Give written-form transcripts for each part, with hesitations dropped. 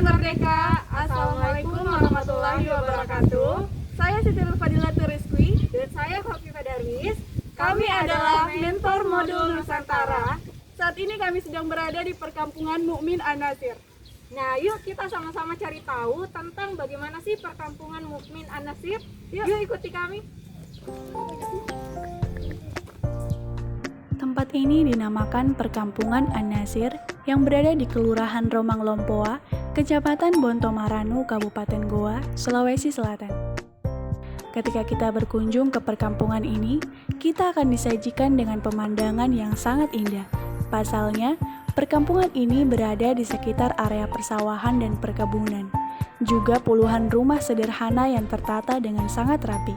Merdeka. Assalamualaikum warahmatullahi wabarakatuh. Saya Siti Nurfadila Rizky dan saya Khofifah Darwis. Kami adalah mentor modul Nusantara. Saat ini kami sedang berada di perkampungan Mukmin An-Nasir. Nah, yuk kita sama-sama cari tahu tentang bagaimana sih perkampungan Mukmin An-Nasir. Yuk ikuti kami. Tempat ini dinamakan Perkampungan An-Nasir yang berada di Kelurahan Romang Lompoa, Kecamatan Bontomaranu, Kabupaten Goa, Sulawesi Selatan. Ketika kita berkunjung ke perkampungan ini, kita akan disajikan dengan pemandangan yang sangat indah. Pasalnya, perkampungan ini berada di sekitar area persawahan dan perkebunan. Juga puluhan rumah sederhana yang tertata dengan sangat rapi.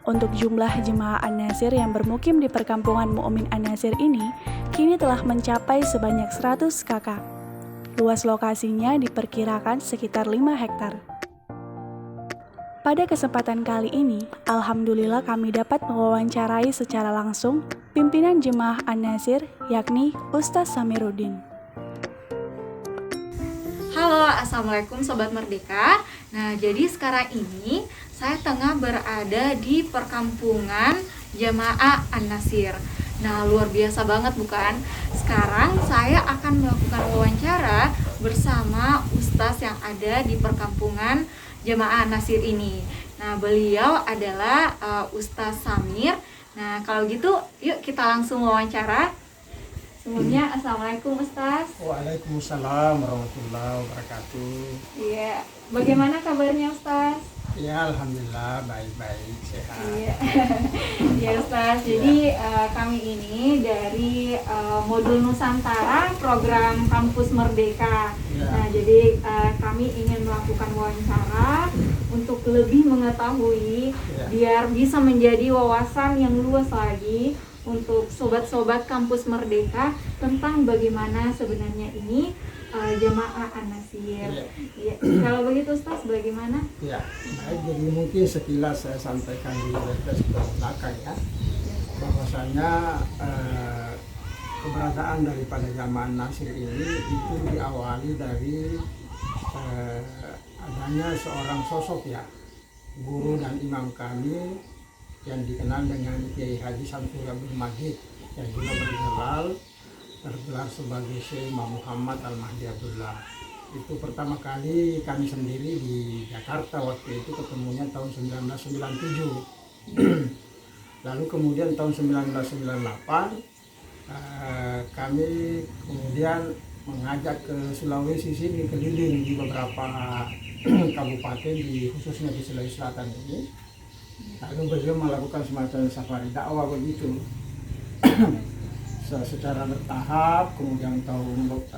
Untuk jumlah jemaah An-Nasir yang bermukim di perkampungan Mukmin An-Nasir ini, kini telah mencapai sebanyak 100 kakak. Luas lokasinya diperkirakan sekitar 5 hektar. Pada kesempatan kali ini, alhamdulillah kami dapat mewawancarai secara langsung pimpinan jemaah An-Nasir, yakni Ustaz Samiruddin. Halo, Assalamualaikum Sobat Merdeka. Nah, jadi sekarang ini saya tengah berada di perkampungan Jamaah An-Nasir. Nah, luar biasa banget bukan? Sekarang saya akan melakukan wawancara bersama Ustaz yang ada di perkampungan Jamaah An-Nasir ini. Nah, beliau adalah Ustaz Samir. Nah, kalau gitu yuk kita langsung wawancara. Sebelumnya, Assalamualaikum Ustaz. Waalaikumsalam warahmatullahi wabarakatuh. Iya, bagaimana kabarnya Ustaz? Ya, alhamdulillah baik-baik, sehat. Iya, ya Ustaz. Jadi kami ini dari modul Nusantara program Kampus Merdeka. Ya. Nah, jadi kami ingin melakukan wawancara untuk lebih mengetahui, biar bisa menjadi wawasan yang luas lagi untuk sobat-sobat Kampus Merdeka tentang bagaimana sebenarnya ini Jamaah An-Nasir. Ya. Kalau begitu Ustaz, bagaimana? Ya, baik. Jadi mungkin sekilas saya sampaikan di refresh ke belakang ya, bahwasanya keberadaan daripada Jamaah An-Nasir ini itu diawali dari adanya seorang sosok ya, guru dan imam kami yang dikenal dengan Kiai Haji Samsul Abdul Majid, yang juga tergelar sebagai Syekh Imam Muhammad Al-Mahdi Abdullah. Itu pertama kali kami sendiri di Jakarta, waktu itu ketemunya tahun 1997. Lalu kemudian tahun 1998 kami kemudian mengajak ke Sulawesi sini, keliling di beberapa kabupaten khususnya di Sulawesi Selatan ini. Lalu beliau melakukan semacam safari dakwah begitu. Secara bertahap, kemudian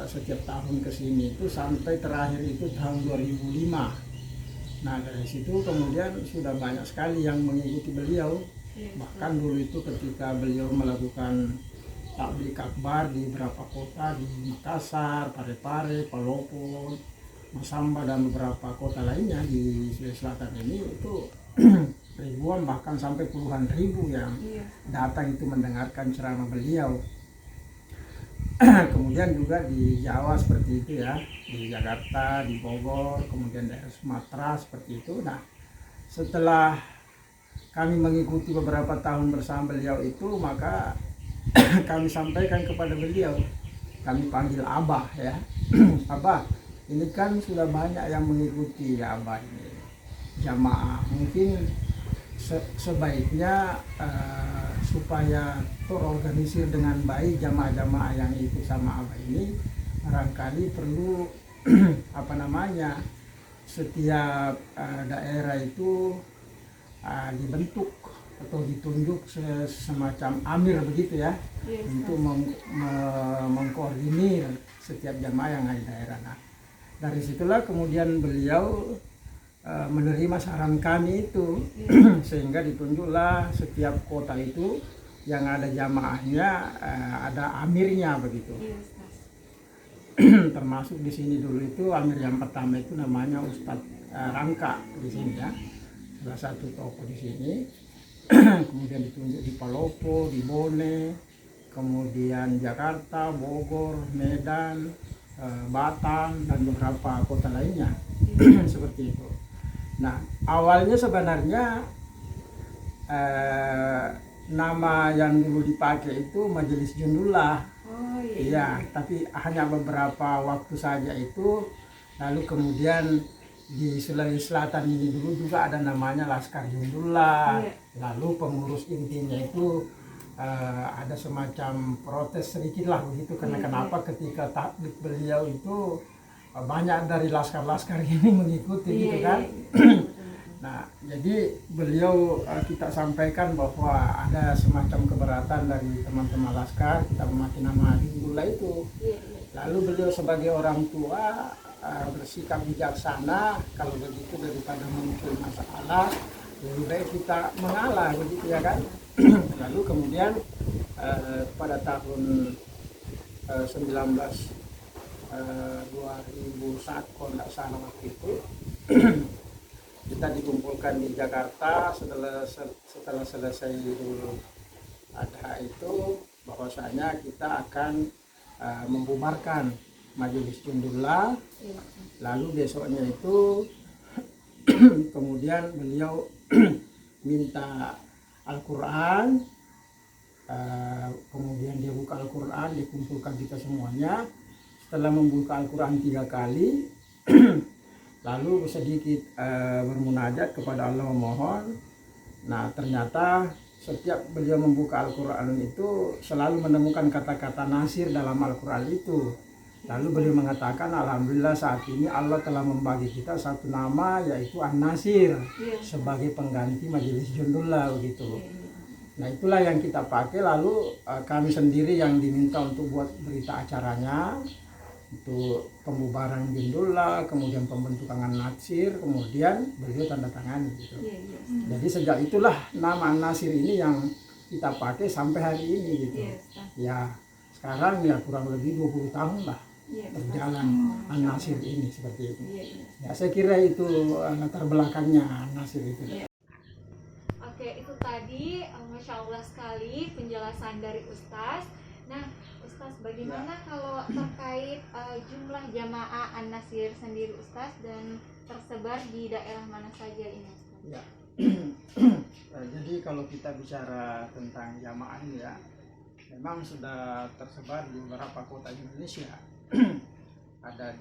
setiap tahun ke sini itu sampai terakhir itu tahun 2005. Nah, dari situ kemudian sudah banyak sekali yang mengikuti beliau. Bahkan dulu itu ketika beliau melakukan tabligh akbar di beberapa kota di Makassar, Parepare, Palopo, Masamba dan beberapa kota lainnya di Sulawesi Selatan ini itu ribuan bahkan sampai puluhan ribu yang datang itu mendengarkan ceramah beliau. Kemudian juga di Jawa seperti itu ya, di Jakarta, di Bogor, kemudian daerah Sumatera seperti itu. Nah, setelah kami mengikuti beberapa tahun bersama beliau itu, maka kami sampaikan kepada beliau, kami panggil Abah ya. Abah, ini kan sudah banyak yang mengikuti ya Abah ini jamaah, mungkin sebaiknya supaya terorganisir dengan baik jamaah-jamaah yang ikut sama Abah ini, barangkali perlu setiap daerah itu dibentuk atau ditunjuk semacam amir begitu ya, untuk mengkoordinir setiap jamaah yang ada di daerah. Nah, dari situlah kemudian beliau menerima saran kami itu, sehingga ditunjuklah setiap kota itu yang ada jamaahnya ada amirnya begitu. Termasuk di sini dulu itu amir yang pertama itu namanya Ustadz Rangka di sini ya, salah satu tokoh di sini. Kemudian ditunjuk di Palopo, di Bone, kemudian Jakarta, Bogor, Medan, Batam dan beberapa kota lainnya. Seperti itu. Nah, awalnya sebenarnya nama yang dulu dipakai itu Majelis Jundullah. Oh iya. Iya, tapi hanya beberapa waktu saja itu. Lalu kemudian di Sulawesi Selatan ini dulu juga ada namanya Laskar Jundullah. Iya. Lalu pengurus intinya itu ada semacam protes sedikit lah begitu, karena kenapa ketika takbir beliau itu banyak dari laskar-laskar ini mengikuti gitu kan. Nah, jadi beliau kita sampaikan bahwa ada semacam keberatan dari teman-teman laskar kita memakai nama Jundullah itu. Lalu beliau sebagai orang tua bersikap bijaksana, kalau begitu daripada muncul masalah lebih baik kita mengalah begitu ya kan. Lalu kemudian pada tahun 2001 kalau tidak salah waktu itu kita dikumpulkan di Jakarta setelah selesai Idul Adha itu, bahwasanya kita akan membubarkan Majelis Jundullah. Lalu besoknya itu kemudian beliau minta Al-Quran, kemudian dia buka Al-Quran, dikumpulkan kita semuanya. Setelah membuka Al-Quran 3 kali lalu sedikit bermunajat kepada Allah memohon. Nah, ternyata setiap beliau membuka Al-Quran itu selalu menemukan kata-kata nasir dalam Al-Quran itu. Lalu beliau mengatakan, alhamdulillah saat ini Allah telah membagi kita satu nama, yaitu An-Nasir, sebagai pengganti Majelis Jundullah begitu. Nah, itulah yang kita pakai. Lalu kami sendiri yang diminta untuk buat berita acaranya, untuk pembubaran Jundullah, kemudian pembentukan An-Nasir, kemudian beliau tanda tangani gitu. Jadi sejak itulah nama An-Nasir ini yang kita pakai sampai hari ini gitu. Ya, sekarang ya kurang lebih 20 tahun lah berjalan An-Nasir ini seperti itu. Ya, saya kira itu latar belakangnya An-Nasir itu. Oke, itu tadi Masya Allah sekali penjelasan dari Ustaz. Nah, Ustaz, bagaimana kalau terkait jumlah jamaah An-Nasir sendiri Ustaz, dan tersebar di daerah mana saja ini Ustaz? Ya. Jadi kalau kita bicara tentang jamaah ini ya, memang sudah tersebar di beberapa kota Indonesia. Ada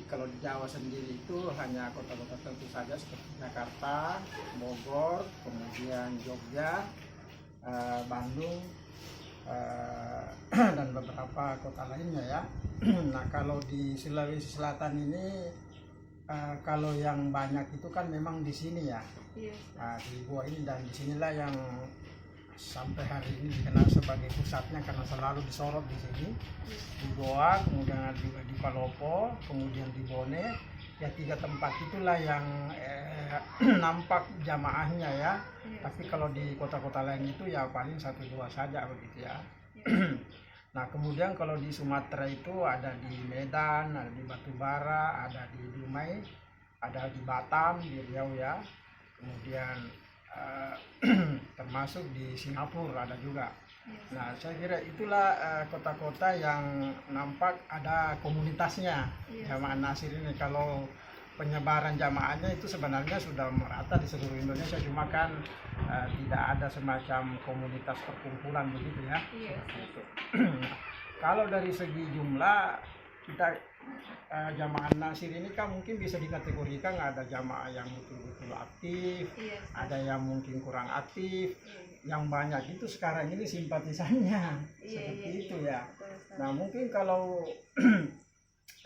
kalau di Jawa sendiri itu hanya kota-kota tertentu saja seperti Jakarta, Bogor, kemudian Jogja, Bandung, dan beberapa kota lainnya ya. Nah, kalau di Sulawesi Selatan ini kalau yang banyak itu kan memang di sini ya, di Goa ini, dan disinilah yang sampai hari ini dikenal sebagai pusatnya karena selalu disorot di sini, di Goa, kemudian juga di Palopo, kemudian di Bone. Ya, 3 tempat itulah yang nampak jamaahnya ya. Tapi kalau di kota-kota lain itu ya paling 1-2 saja begitu ya. Nah, kemudian kalau di Sumatera itu ada di Medan, ada di Batubara, ada di Dumai, ada di Batam, di Riau ya. Kemudian termasuk di Singapura ada juga. Nah, saya kira itulah kota-kota yang nampak ada komunitasnya jamaah Nasir ini. Kalau penyebaran jamaahnya itu sebenarnya sudah merata di seluruh Indonesia, cuma kan tidak ada semacam komunitas perkumpulan begitu ya. Nah, kalau dari segi jumlah kita jamaah Nasir ini kan mungkin bisa dikategorikan, ada jamaah yang betul-betul aktif, ada yang mungkin kurang aktif. Yang banyak itu sekarang ini simpatisannya seperti itu ya. Nah, mungkin kalau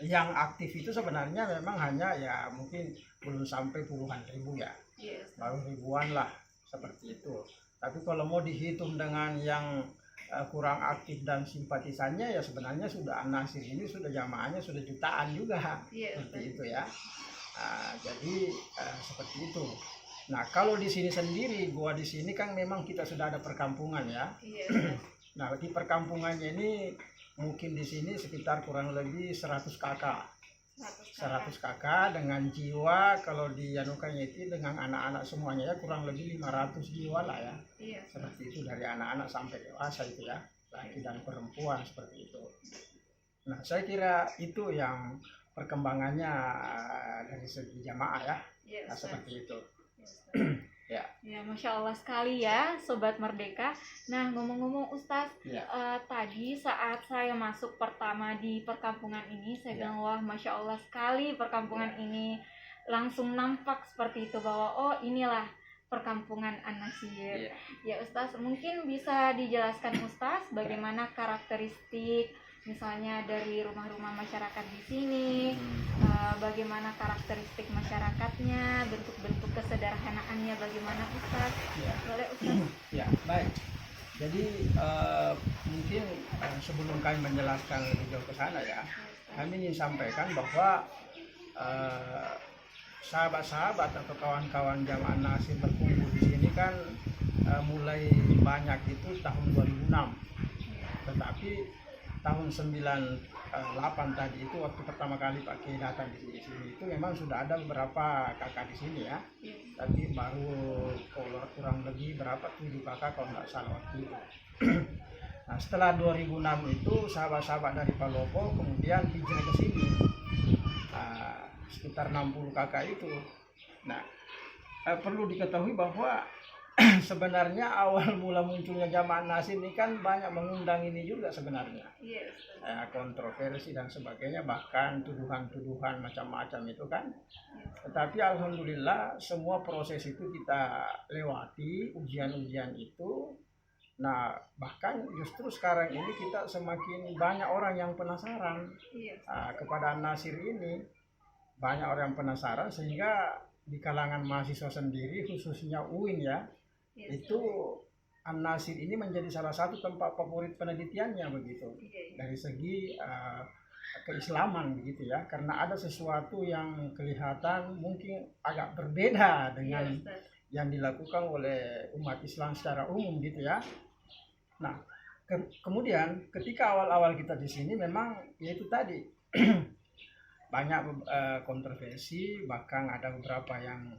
yang aktif itu sebenarnya memang hanya ya mungkin belum sampai puluhan ribu ya, baru ribuan lah seperti itu. Tapi kalau mau dihitung dengan yang kurang aktif dan simpatisannya ya sebenarnya sudah An-Nasir ini sudah jamaahnya sudah jutaan juga, seperti itu ya. Jadi seperti itu. Nah, kalau di sini sendiri, Goa di sini kan memang kita sudah ada perkampungan ya. Nah, di perkampungannya ini mungkin di sini sekitar kurang lebih 100 kakak. 100 kakak dengan jiwa, kalau di Yanukannya itu dengan anak-anak semuanya ya kurang lebih 500 jiwa lah ya. Seperti itu, dari anak-anak sampai dewasa itu ya, laki dan perempuan seperti itu. Nah, saya kira itu yang perkembangannya dari segi jamaah ya. Iya, Nah, Ustaz. seperti itu. Iya, Ustaz. Ya. Ya, Masya Allah sekali ya Sobat Merdeka. Nah, ngomong-ngomong Ustaz, Ya. tadi saat saya masuk pertama di perkampungan ini, saya Ya. bilang wah Masya Allah sekali perkampungan ini. Langsung nampak seperti itu bahwa oh inilah perkampungan An-Nasir. Ya. Ya Ustaz, mungkin bisa dijelaskan Ustaz bagaimana karakteristik misalnya dari rumah-rumah masyarakat di sini, bagaimana karakteristik masyarakatnya, bentuk-bentuk kesederhanaannya bagaimana Ustaz? Ya. Boleh Ustaz? Ya, baik. Jadi mungkin sebelum kami menjelaskan lebih jauh ke sana ya, kami ingin sampaikan bahwa sahabat-sahabat atau kawan-kawan jamaah Nasir berkumpul di sini kan mulai banyak itu tahun 2006. Tetapi tahun 98 tadi itu waktu pertama kali Pak Kiai datang di sini itu memang sudah ada beberapa kakak di sini ya. Tapi baru kurang lebih berapa 7 kakak kalau nggak salah waktu itu. Nah, setelah 2006 itu sahabat-sahabat dari Palopo kemudian hijrah ke sini. Sekitar 60 kakak itu. Nah, perlu diketahui bahwa sebenarnya awal mula munculnya jamaah Nasir ini kan banyak mengundang ini juga sebenarnya. Yes. Kontroversi dan sebagainya, bahkan tuduhan-tuduhan macam-macam itu kan. Tetapi alhamdulillah semua proses itu kita lewati, ujian-ujian itu. Nah, bahkan justru sekarang ini kita semakin banyak orang yang penasaran kepada Nasir ini. Banyak orang yang penasaran sehingga di kalangan mahasiswa sendiri khususnya UIN ya, itu An-Nasir ini menjadi salah satu tempat favorit penelitiannya begitu. Dari segi keislaman begitu ya, karena ada sesuatu yang kelihatan mungkin agak berbeda dengan yang dilakukan oleh umat Islam secara umum gitu ya. Nah, kemudian ketika awal-awal kita di sini memang yaitu tadi banyak kontroversi, bahkan ada beberapa yang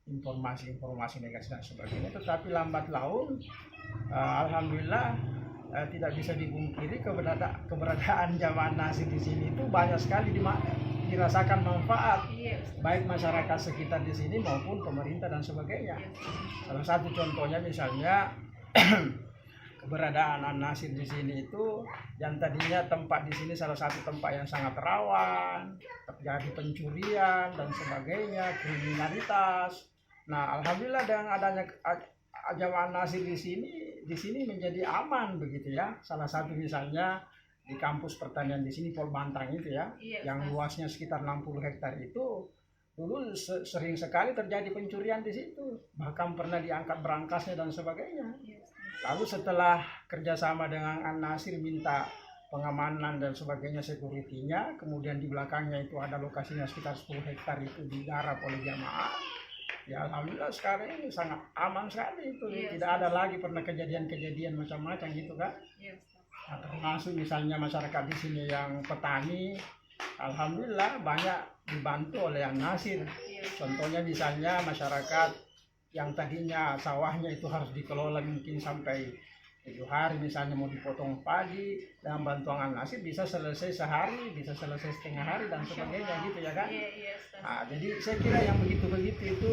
informasi-informasi negatif dan sebagainya. Tetapi lambat laun, alhamdulillah tidak bisa dipungkiri keberadaan jamaah Nasir di sini itu banyak sekali dirasakan manfaat, baik masyarakat sekitar di sini maupun pemerintah dan sebagainya. Salah satu contohnya misalnya keberadaan An-Nasir di sini itu yang tadinya tempat di sini salah satu tempat yang sangat rawan, terjadi pencurian dan sebagainya, kriminalitas. Nah, alhamdulillah dengan adanya jamaah Nasir di sini menjadi aman begitu ya. Salah satu misalnya di kampus pertanian di sini Polbantang itu ya, yang luasnya sekitar 60 hektar itu dulu sering sekali terjadi pencurian di situ, bahkan pernah diangkat berangkasnya dan sebagainya. Lalu setelah kerjasama dengan An-Nasir minta pengamanan dan sebagainya, security-nya, kemudian di belakangnya itu ada lokasinya sekitar 10 hektar itu digarap oleh jamaah. Ya alhamdulillah sekarang ini sangat aman sekali itu, tidak ada lagi pernah kejadian-kejadian macam-macam gitu kan. Nah, termasuk misalnya masyarakat di sini yang petani, alhamdulillah banyak dibantu oleh An-Nasir. Contohnya misalnya masyarakat yang tadinya sawahnya itu harus dikelola mungkin sampai 7 hari misalnya mau dipotong padi, dengan bantuan An-Nasir bisa selesai sehari, bisa selesai setengah hari dan sebagainya gitu ya kan. Nah, jadi saya kira yang begitu-begitu itu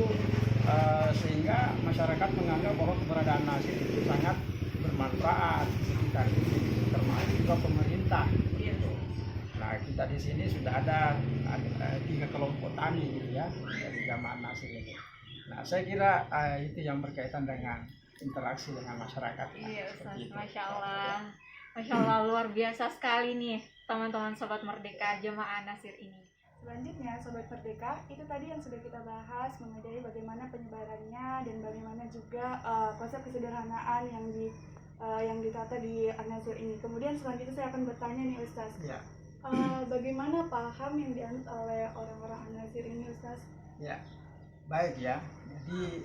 sehingga masyarakat menganggap bahwa keberadaan Nasir itu sangat bermanfaat di sekitar itu, termasuk juga pemerintah. Nah, kita di sini sudah ada 3 kelompok tani gitu ya dari jamaah Nasir ini. Nah, saya kira itu yang berkaitan dengan interaksi dengan masyarakat. Iya Ustaz, Masya Allah. Masya Allah, luar biasa sekali nih teman-teman Sobat Merdeka jamaah Nasir ini. Selanjutnya Sobat Merdeka, itu tadi yang sudah kita bahas mengenai bagaimana penyebarannya dan bagaimana juga konsep kesederhanaan yang ditata di An-Nasir ini. Kemudian selanjutnya saya akan bertanya nih Ustaz, bagaimana paham yang dianut oleh orang-orang An-Nasir ini Ustaz? Ya, baik ya. Jadi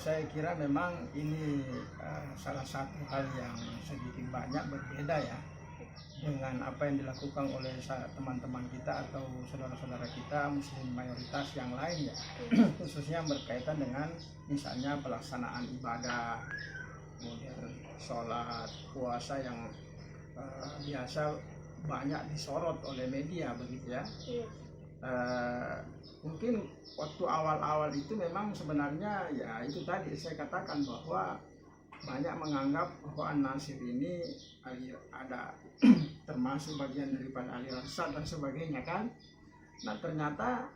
saya kira memang ini salah satu hal yang sedikit banyak berbeda ya dengan apa yang dilakukan oleh teman-teman kita atau saudara-saudara kita muslim mayoritas yang lain ya. Khususnya berkaitan dengan misalnya pelaksanaan ibadah, kemudian sholat, puasa yang biasa banyak disorot oleh media begitu ya. Iya. Mungkin waktu awal-awal itu memang sebenarnya ya itu tadi saya katakan bahwa banyak menganggap bahwa An-Natsir ini ada termasuk bagian daripada aliran sesat dan sebagainya kan. Nah ternyata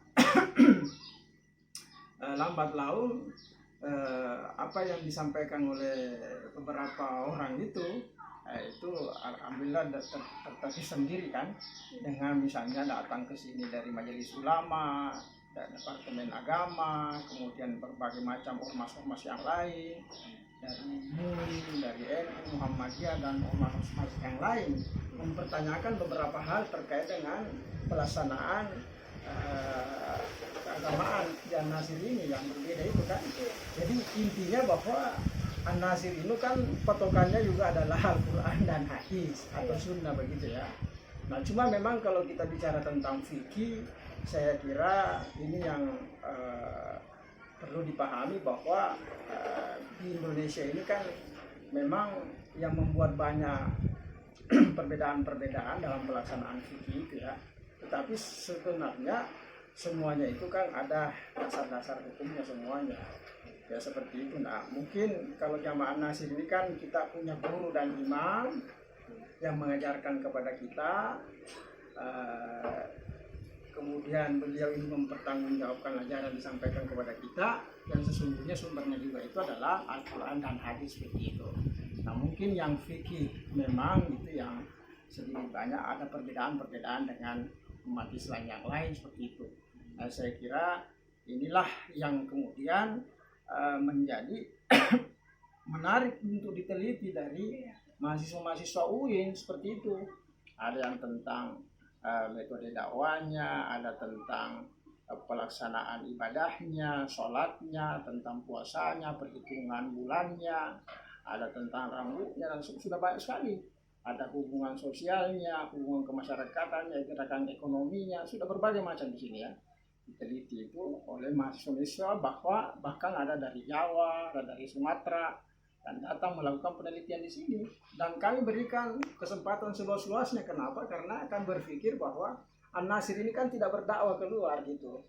lambat laun apa yang disampaikan oleh beberapa orang itu alhamdulillah tertatih sendiri kan, dengan misalnya datang ke sini dari Majelis Ulama dan Departemen Agama, kemudian berbagai macam ormas-ormas yang lain, dari MUI, dari NU, Muhammadiyah dan ormas-ormas yang lain mempertanyakan beberapa hal terkait dengan pelaksanaan keagamaan An-Natsir ini yang berbeda itu kan. Jadi intinya bahwa An-Natsir itu kan patokannya juga adalah Al-Quran dan hadis atau sunnah begitu ya. Nah cuma memang kalau kita bicara tentang fikih, saya kira ini yang perlu dipahami bahwa di Indonesia ini kan memang yang membuat banyak perbedaan-perbedaan dalam pelaksanaan fikih itu ya. Tetapi sebenarnya semuanya itu kan ada dasar-dasar hukumnya semuanya. Ya seperti itu. Nah mungkin kalau jamaah An-Natsir ini kan kita punya guru dan imam yang mengajarkan kepada kita, kemudian beliau ini mempertanggungjawabkan ajaran disampaikan kepada kita, yang sesungguhnya sumbernya juga itu adalah Al-Quran dan hadis seperti itu. Nah mungkin yang fikih memang itu yang sedikit banyak ada perbedaan-perbedaan dengan umat Islam yang lain seperti itu. Nah, saya kira inilah yang kemudian menjadi menarik untuk diteliti dari mahasiswa-mahasiswa UIN seperti itu. Ada yang tentang metode dakwahnya, ada tentang pelaksanaan ibadahnya, sholatnya, tentang puasanya, perhitungan bulannya, ada tentang rambutnya, dan sudah banyak sekali. Ada hubungan sosialnya, hubungan kemasyarakatannya, gerakan ekonominya, sudah berbagai macam di sini ya. Diteliti itu oleh mahasiswa bahkan ada dari Jawa, ada dari Sumatera, dan datang melakukan penelitian di sini. Dan kami berikan kesempatan seluas-luasnya. Kenapa? Karena akan berpikir bahwa An-Natsir ini kan tidak berdakwah keluar gitu,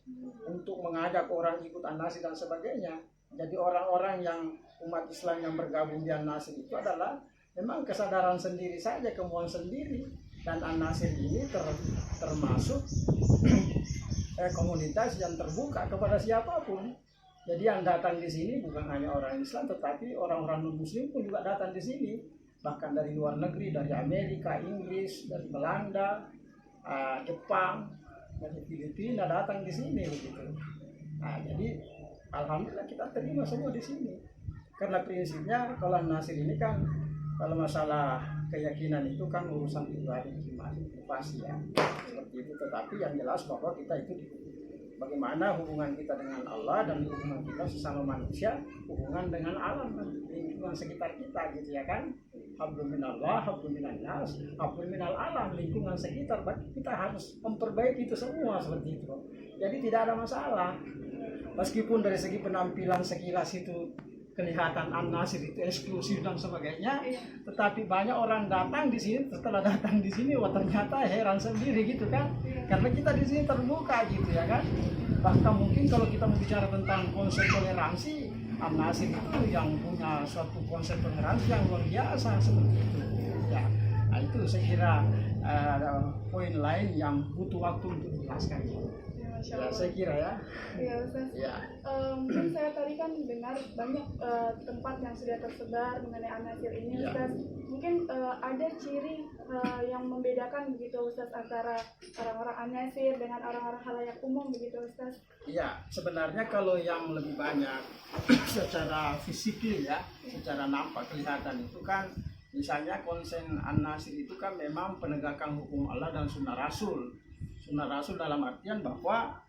untuk mengajak orang ikut An-Natsir dan sebagainya. Jadi orang-orang yang umat Islam yang bergabung di An-Natsir itu adalah memang kesadaran sendiri saja, kemauan sendiri. Dan An-Natsir ini termasuk komunitas yang terbuka kepada siapapun. Jadi yang datang di sini bukan hanya orang Islam, tetapi orang-orang non-Muslim pun juga datang di sini. Bahkan dari luar negeri, dari Amerika, Inggris, dari Belanda, Jepang, dari Filipina datang di sini begitu. Nah, jadi alhamdulillah kita terima semua di sini. Karena prinsipnya kalau An-Natsir ini kan, kalau masalah keyakinan itu kan urusan pribadi masing-masing ya, seperti itu. Tetapi yang jelas bahwa kita itu bagaimana hubungan kita dengan Allah dan hubungan kita sesama manusia, hubungan dengan alam dan lingkungan sekitar kita gitu ya kan. Hablum minallah, hablum minannas, hablum minal alam, lingkungan sekitar. Berarti kita harus memperbaiki itu semua seperti itu. Jadi tidak ada masalah. Meskipun dari segi penampilan sekilas itu kelihatan An-Natsir itu eksklusif dan sebagainya, tetapi banyak orang datang di sini, setelah datang di sini, wah ternyata heran sendiri gitu kan, karena kita di sini terbuka gitu ya kan. Bahkan mungkin kalau kita bicara tentang konsep toleransi, An-Natsir itu yang punya suatu konsep toleransi yang luar biasa seperti itu. Ya, nah itu saya kira ada poin lain yang butuh waktu untuk dijelaskan. Ya, saya kira ya. Iya, Ustaz. Ya. Mungkin saya tadi kan dengar banyak tempat yang sudah tersebar mengenai An-Natsir ini, Ya. Ustaz. Mungkin ada ciri yang membedakan begitu, Ustaz, antara orang-orang An-Natsir dengan orang-orang khalayak umum begitu, Ustaz. Iya, sebenarnya kalau yang lebih banyak secara fisik ya, secara nampak kelihatan itu kan, misalnya konsen An-Natsir itu kan memang penegakan hukum Allah dan sunnah Rasul. Sunnah Rasul dalam artian bahwa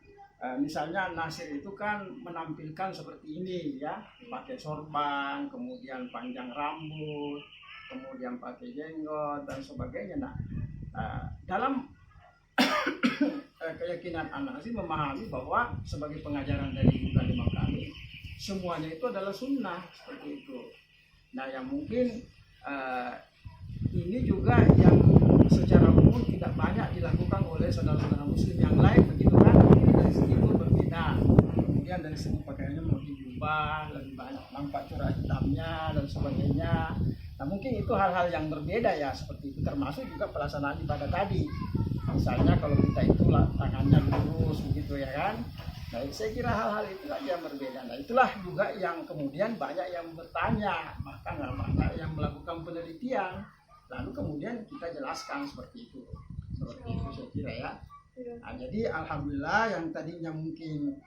misalnya An-Natsir itu kan menampilkan seperti ini ya, pakai sorban, kemudian panjang rambut, kemudian pakai jenggot dan sebagainya. Nah, dalam keyakinan An-Natsir memahami bahwa sebagai pengajaran dari guru dan imam kami, semuanya itu adalah sunnah seperti itu. Nah, yang mungkin ini juga yang secara umum tidak banyak dilakukan oleh saudara-saudara muslim yang lain, begitu kan? Dari segi itu berbeda. Kemudian dari segi pakaiannya lebih jubah, lebih banyak nampak corak hitamnya dan sebagainya. Nah mungkin itu hal-hal yang berbeda ya, seperti itu, termasuk juga pelaksanaan ibadah tadi. Misalnya kalau kita itu tangannya lurus begitu ya kan. Nah saya kira hal-hal itulah yang berbeda. Nah itulah juga yang kemudian banyak yang bertanya, bahkan banyak yang melakukan penelitian. Lalu kemudian kita jelaskan seperti itu saya kira ya. Nah, jadi alhamdulillah yang tadinya mungkin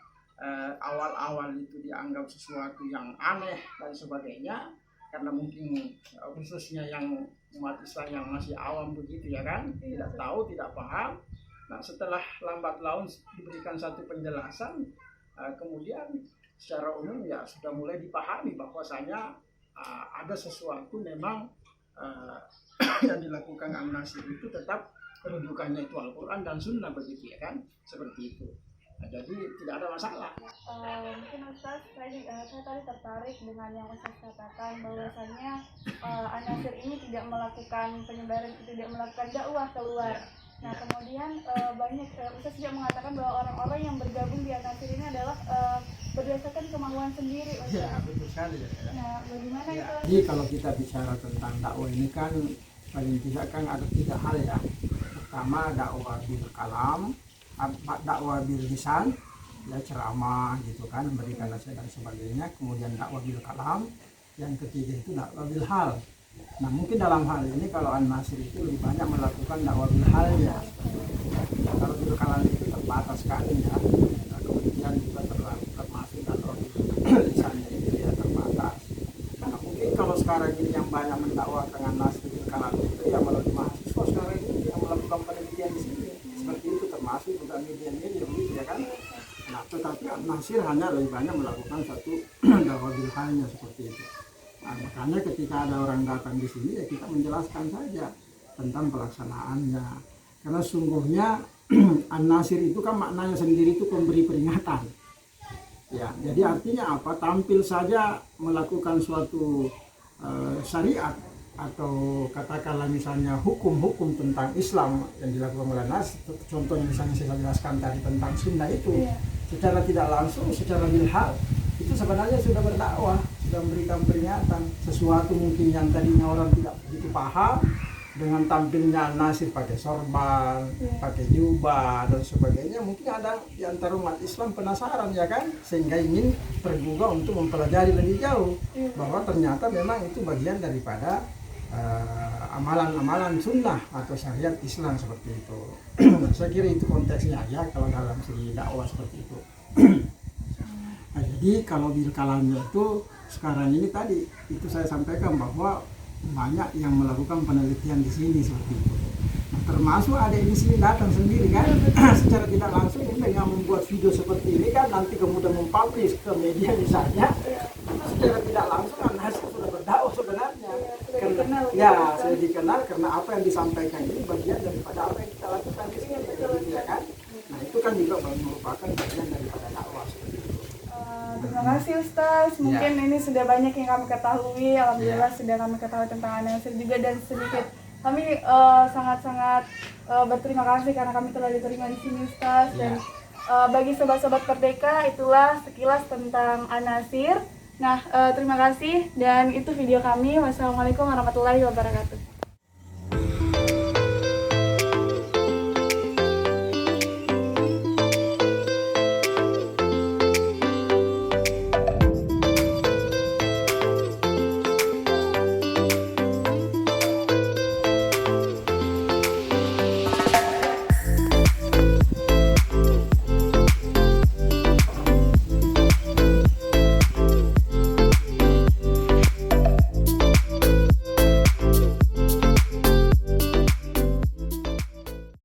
awal-awal itu dianggap sesuatu yang aneh dan sebagainya, karena mungkin khususnya yang umat Islam yang masih awam begitu ya kan, tidak tahu, tidak paham. Nah setelah lambat laun diberikan satu penjelasan, kemudian secara umum ya sudah mulai dipahami bahwasanya ada sesuatu memang yang dilakukan An-Nasir itu tetap rujukannya itu Al-Quran dan Sunnah begitu ya kan, seperti itu. Nah, jadi tidak ada masalah. Mungkin Ustaz, saya tadi tertarik dengan yang Ustaz katakan bahwasanya An-Nasir ini tidak melakukan penyebaran, tidak melakukan dakwah keluar. Nah kemudian banyak Ustaz juga mengatakan bahwa orang-orang yang bergabung di An-Nasir ini adalah berdasarkan kemauan sendiri, Ustaz. Ya betul sekali ya. Nah bagaimana Ya, itu? jadi kalau kita bicara tentang dakwah ini kan paling tidak kan ada 3 hal ya. Pertama dakwah bil kalam, dakwah bil lisan, ya ceramah gitu kan, memberikan nasihat dan sebagainya. Kemudian dakwah bil kalam, yang ketiga itu dakwah bil hal. Nah mungkin dalam hal ini kalau An-Nasir itu lebih banyak melakukan dakwah bil halnya. Kalau bil kalam itu terbatas sekali ya. Nah, kemudian juga termasuk dakwah bil lisannya itu ya terbatas. Nah mungkin kalau sekarang ini yang banyak mendakwakan An-Nasir bil kalam itu ya melalui mahasiswa sekarang ini yang melakukan penelitian di sini. Seperti itu termasuk juga media-media begitu ya kan. Nah tetapi An-Nasir hanya lebih banyak melakukan satu dakwah bil halnya seperti itu. Nah, makanya ketika ada orang datang di sini ya kita menjelaskan saja tentang pelaksanaannya. Karena sungguhnya An-Nasir itu kan maknanya sendiri itu pemberi peringatan. Ya, jadi artinya apa? Tampil saja melakukan suatu syariat atau katakanlah misalnya hukum-hukum tentang Islam yang dilakukan oleh Nasir. Contohnya misalnya saya jelaskan tadi tentang sunnah itu, secara tidak langsung, secara bilhal itu sebenarnya sudah berdakwah, sudah memberikan peringatan sesuatu mungkin yang tadinya orang tidak begitu paham. Dengan tampilnya Nasir pakai sorban, pakai jubah dan sebagainya, mungkin ada di antara umat Islam penasaran ya kan, sehingga ingin tergugah untuk mempelajari lebih jauh bahwa ternyata memang itu bagian daripada amalan-amalan sunnah atau syariat Islam seperti itu. Saya kira itu konteksnya ya kalau dalam segi dakwah seperti itu. Nah, jadi kalau bil kalamnya itu sekarang ini tadi itu saya sampaikan bahwa banyak yang melakukan penelitian di sini seperti itu. Nah, termasuk ada di sini datang sendiri kan, secara tidak langsung dengan membuat video seperti ini kan, nanti kemudian mempublish ke media misalnya, secara tidak langsung An-Nasir sudah berdakwah sebenarnya. Ya, sudah dikenal karena apa yang disampaikan ini bagian daripada apa yang kita lakukan di sini, ya kan? Nah itu kan juga merupakan bagian daripada dakwah seperti itu. Terima kasih Ustaz, mungkin ini sudah banyak yang kami ketahui. Alhamdulillah sudah kami ketahui tentang An-Nasir juga, dan sedikit kami sangat-sangat berterima kasih karena kami telah diterima di sini Ustaz. Dan bagi sobat-sobat Merdeka, itulah sekilas tentang An-Nasir. Nah terima kasih, dan itu video kami. Wassalamualaikum warahmatullahi wabarakatuh.